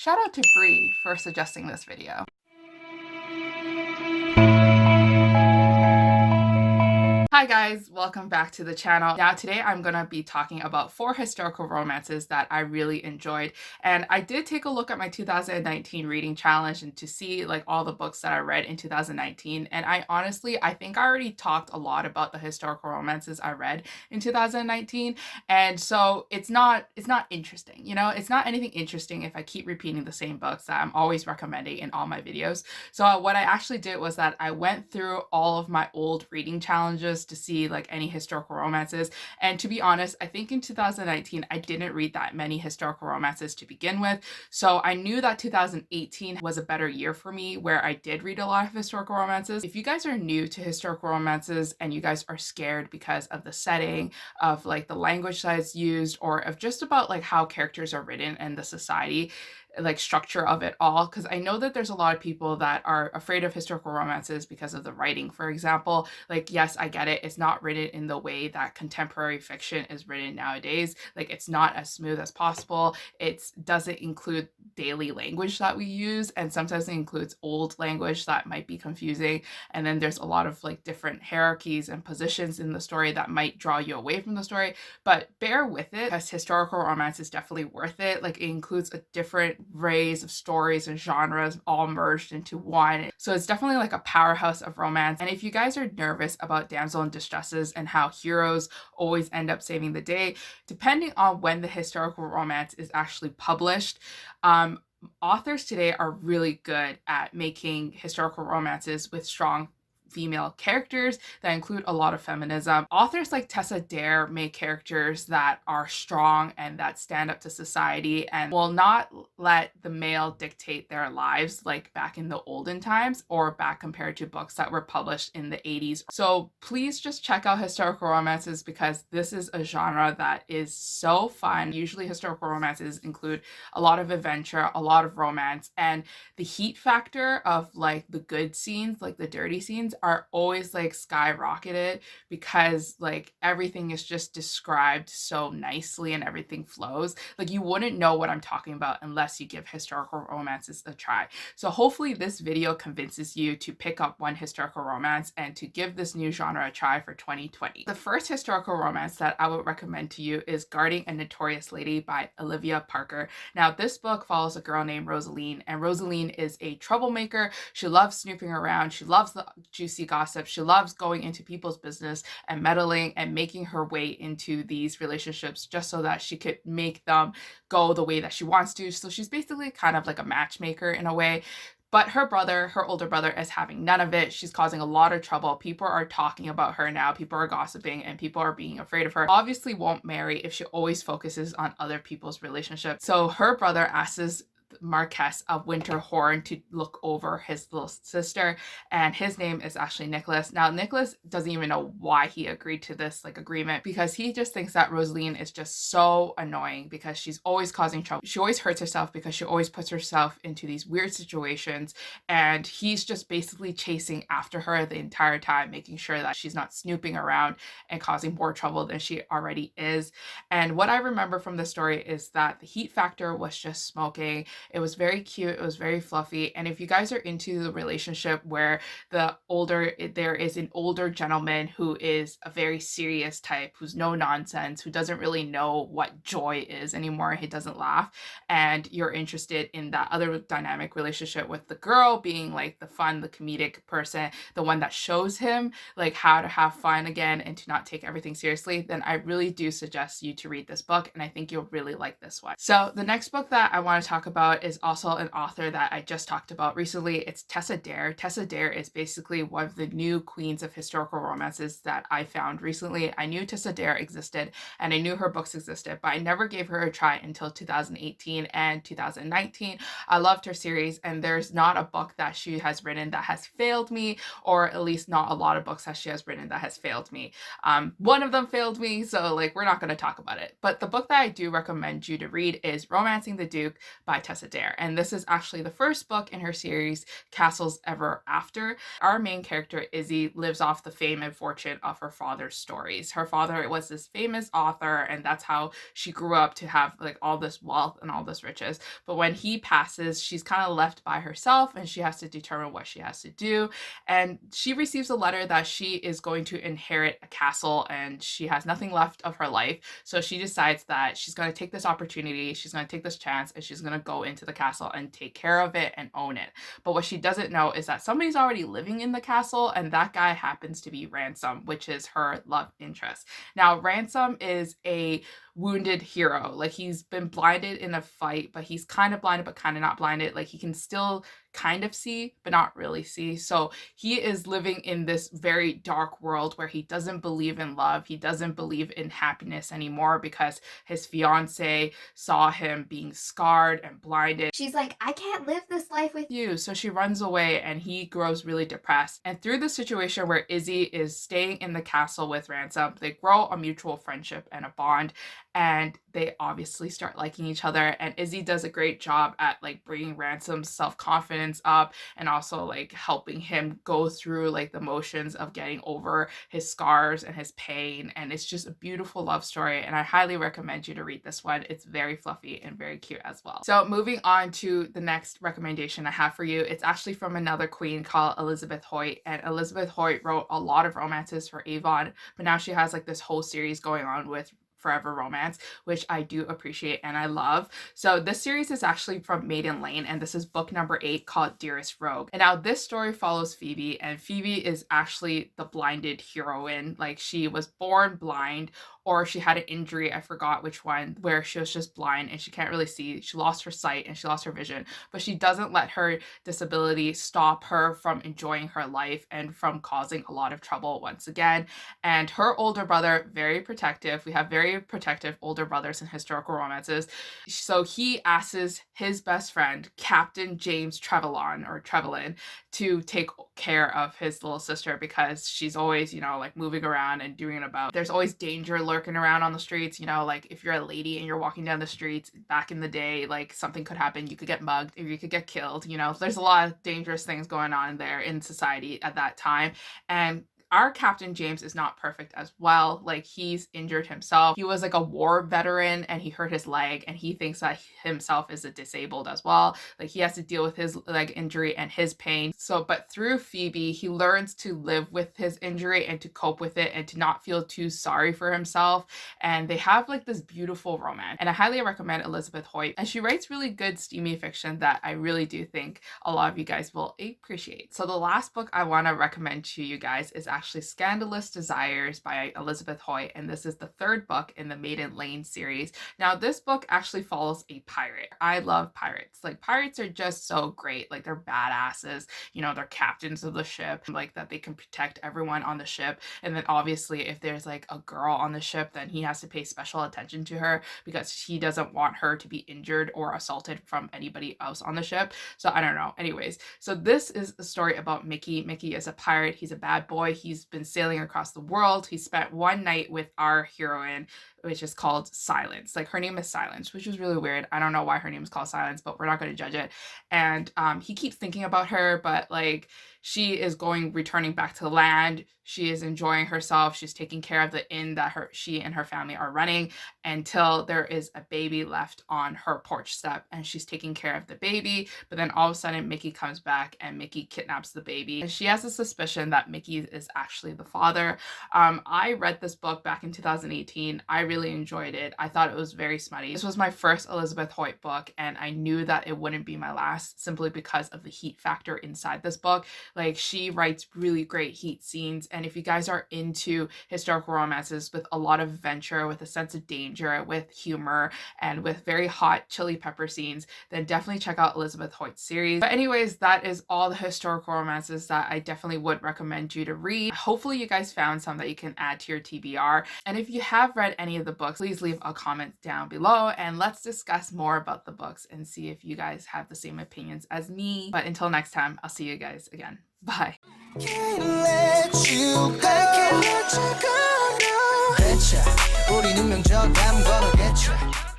Shout out to Bree for suggesting this video. Hi guys, welcome back to the channel. Now today I'm going to be talking about 4 historical romances that I really enjoyed, and I did take a look at my 2019 reading challenge and to see like all the books that I read in 2019, and I think I already talked a lot about the historical romances I read in 2019, and so it's not interesting, you know, it's not anything interesting if I keep repeating the same books that I'm always recommending in all my videos. So what I actually did was that I went through all of my old reading challenges to see like any historical romances. And to be honest, I think in 2019, I didn't read that many historical romances to begin with. So I knew that 2018 was a better year for me where I did read a lot of historical romances. If you guys are new to historical romances and you guys are scared because of the setting, of like the language that's used, or of just about like how characters are written and the society, like structure of it all, because I know that there's a lot of people that are afraid of historical romances because of the writing. For example, like, yes, I get it, it's not written in the way that contemporary fiction is written nowadays. Like, it's not as smooth as possible. It doesn't include daily language that we use, and sometimes it includes old language that might be confusing. And then there's a lot of like different hierarchies and positions in the story that might draw you away from the story. But bear with it, because historical romance is definitely worth it. Like, it includes a different rays of stories and genres all merged into one. So it's definitely like a powerhouse of romance. And if you guys are nervous about damsel in distresses and how heroes always end up saving the day, depending on when the historical romance is actually published, authors today are really good at making historical romances with strong female characters that include a lot of feminism. Authors like Tessa Dare make characters that are strong and that stand up to society and will not let the male dictate their lives like back in the olden times or back compared to books that were published in the 80s. So please just check out historical romances, because this is a genre that is so fun. Usually historical romances include a lot of adventure, a lot of romance, and the heat factor of like the good scenes, like the dirty scenes, are always like skyrocketed, because like everything is just described so nicely and everything flows. Like, you wouldn't know what I'm talking about unless you give historical romances a try. So hopefully this video convinces you to pick up one historical romance and to give this new genre a try for 2020. The first historical romance that I would recommend to you is Guarding a Notorious Lady by Olivia Parker. Now, this book follows a girl named Rosaline, and Rosaline is a troublemaker. She loves snooping around. She loves the juicy gossip. She loves going into people's business and meddling and making her way into these relationships just so that she could make them go the way that she wants to. So she's basically kind of like a matchmaker in a way. But her brother, her older brother, is having none of it. She's causing a lot of trouble. People are talking about her now. People are gossiping and people are being afraid of her. Obviously won't marry if she always focuses on other people's relationships. So her brother asks Marquess of Winterhorn to look over his little sister, and his name is actually Nicholas. Now, Nicholas doesn't even know why he agreed to this like agreement, because he just thinks that Rosaline is just so annoying because she's always causing trouble. She always hurts herself because she always puts herself into these weird situations, and he's just basically chasing after her the entire time, making sure that she's not snooping around and causing more trouble than she already is. And what I remember from the story is that the heat factor was just smoking. It was very cute. It was very fluffy. And if you guys are into the relationship where there is an older gentleman who is a very serious type, who's no nonsense, who doesn't really know what joy is anymore, he doesn't laugh, and you're interested in that other dynamic relationship with the girl being like the fun, the comedic person, the one that shows him like how to have fun again and to not take everything seriously, then I really do suggest you to read this book, and I think you'll really like this one. So the next book that I want to talk about is also an author that I just talked about recently. It's Tessa Dare. Tessa Dare is basically one of the new queens of historical romances that I found recently. I knew Tessa Dare existed and I knew her books existed, but I never gave her a try until 2018 and 2019. I loved her series, and there's not a book that she has written that has failed me, or at least not a lot of books that she has written that has failed me. One of them failed me, so like we're not going to talk about it. But the book that I do recommend you to read is Romancing the Duke by Tessa Princess Adair. And this is actually the first book in her series, Castles Ever After. Our main character, Izzy, lives off the fame and fortune of her father's stories. Her father was this famous author, and that's how she grew up to have like all this wealth and all this riches. But when he passes, she's kind of left by herself and she has to determine what she has to do. And she receives a letter that she is going to inherit a castle and she has nothing left of her life. So she decides that she's going to take this opportunity, she's going to take this chance, and she's going to go into the castle and take care of it and own it. But what she doesn't know is that somebody's already living in the castle, and that guy happens to be Ransom, which is her love interest. Now, Ransom is a wounded hero. Like, he's been blinded in a fight, but he's kind of blinded but kind of not blinded. Like, he can still kind of see but not really see. So he is living in this very dark world where he doesn't believe in love, he doesn't believe in happiness anymore because his fiance saw him being scarred and blinded. She's like, I can't live this life with you. So she runs away and he grows really depressed. And through the situation where Izzy is staying in the castle with Ransom, they grow a mutual friendship and a bond, and they obviously start liking each other. And Izzy does a great job at like bringing Ransom's self-confidence up and also like helping him go through like the motions of getting over his scars and his pain. And it's just a beautiful love story, and I highly recommend you to read this one. It's very fluffy and very cute as well. So moving on to the next recommendation I have for you, it's actually from another queen called Elizabeth Hoyt. And Elizabeth Hoyt wrote a lot of romances for Avon, but now she has like this whole series going on with Forever Romance, which I do appreciate and I love. So this series is actually from Maiden Lane, and this is book number 8 called Dearest Rogue. And now this story follows Phoebe, and Phoebe is actually the blinded heroine. Like, she was born blind, or she had an injury, I forgot which one, where she was just blind and she can't really see. She lost her sight and she lost her vision, but she doesn't let her disability stop her from enjoying her life and from causing a lot of trouble once again. And her older brother, very protective. We have very protective older brothers in historical romances. So he asks his best friend, Captain James Trevelyan, to take care of his little sister because she's always, like moving around and doing it about. There's always danger lurking around on the streets, like if you're a lady and you're walking down the streets back in the day, like something could happen. You could get mugged or you could get killed. There's a lot of dangerous things going on there in society at that time. And our Captain James is not perfect as well. Like, he's injured himself. He was like a war veteran and he hurt his leg, and he thinks that himself is a disabled as well. Like, he has to deal with his leg injury and his pain. So, but through Phoebe, he learns to live with his injury and to cope with it and to not feel too sorry for himself. And they have like this beautiful romance. And I highly recommend Elizabeth Hoyt. And she writes really good steamy fiction that I really do think a lot of you guys will appreciate. So the last book I want to recommend to you guys is actually Scandalous Desires by Elizabeth Hoyt, and this is the 3rd book in the Maiden Lane series. Now, this book actually follows a pirate. I love pirates. Like, pirates are just so great. Like, they're badasses. They're captains of the ship, like that they can protect everyone on the ship. And then obviously if there's like a girl on the ship, then he has to pay special attention to her because he doesn't want her to be injured or assaulted from anybody else on the ship. So I don't know. Anyways, so this is a story about Mickey. Mickey is a pirate. He's a bad boy. He's been sailing across the world. He spent one night with our heroine, which is called Silence. Like, her name is Silence, which is really weird. I don't know why her name is called Silence, but we're not going to judge it. And he keeps thinking about her, but like, she is returning back to land. She is enjoying herself. She's taking care of the inn that she and her family are running until there is a baby left on her porch step, and she's taking care of the baby. But then all of a sudden Mickey comes back and Mickey kidnaps the baby. And she has a suspicion that Mickey is actually the father. I read this book back in 2018. I really enjoyed it. I thought it was very smutty. This was my first Elizabeth Hoyt book, and I knew that it wouldn't be my last simply because of the heat factor inside this book. Like, she writes really great heat scenes, and if you guys are into historical romances with a lot of adventure, with a sense of danger, with humor, and with very hot chili pepper scenes, then definitely check out Elizabeth Hoyt's series. But anyways, that is all the historical romances that I definitely would recommend you to read. Hopefully you guys found some that you can add to your TBR. And if you have read any of the books, please leave a comment down below and let's discuss more about the books and see if you guys have the same opinions as me. But until next time, I'll see you guys again. Bye. Can't let you go. I can't let you go, no. 우리 운명 저 다음 번호 get you.